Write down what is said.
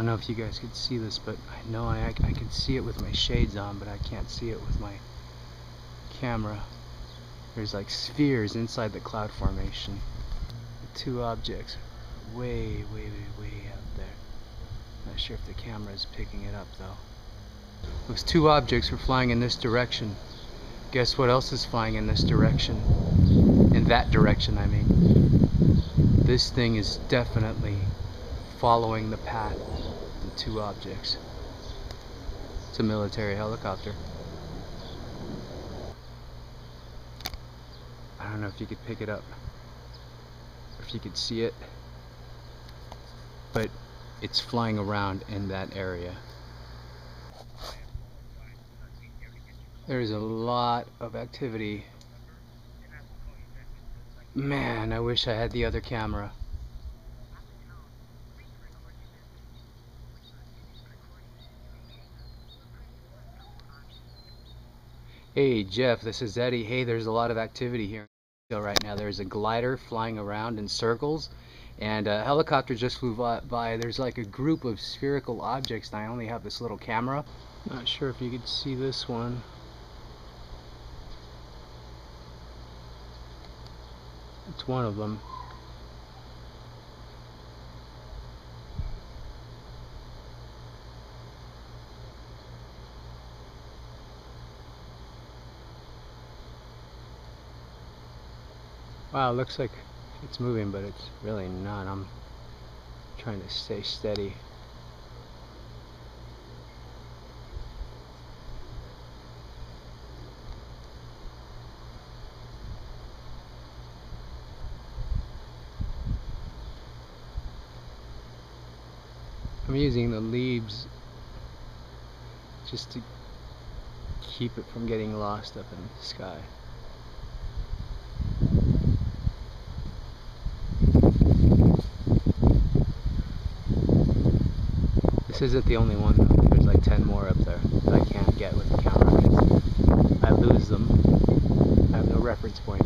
know if you guys could see this, but I know I can see it with my shades on, but I can't see it with my camera. There's like spheres inside the cloud formation. The two objects way out there. Not sure if the camera is picking it up though. Those two objects were flying in this direction. Guess what else is flying in this direction? In that direction, I mean. This thing is definitely following the path of the two objects. It's a military helicopter. I don't know if you could pick it up, or if you could see it, but it's flying around in that area. There's a lot of activity. Man, I wish I had the other camera. Hey Jeff, this is Eddie. Hey, there's a lot of activity here right now. There's a glider flying around in circles, and a helicopter just flew by. There's like a group of spherical objects, and I only have this little camera. Not sure if you could see this one. It's one of them. Wow, it looks like it's moving, but it's really not. I'm trying to stay steady. I'm using the leaves just to keep it from getting lost up in the sky. This isn't the only one though. There's like 10 more up there that I can't get with the camera. I lose them. I have no reference point.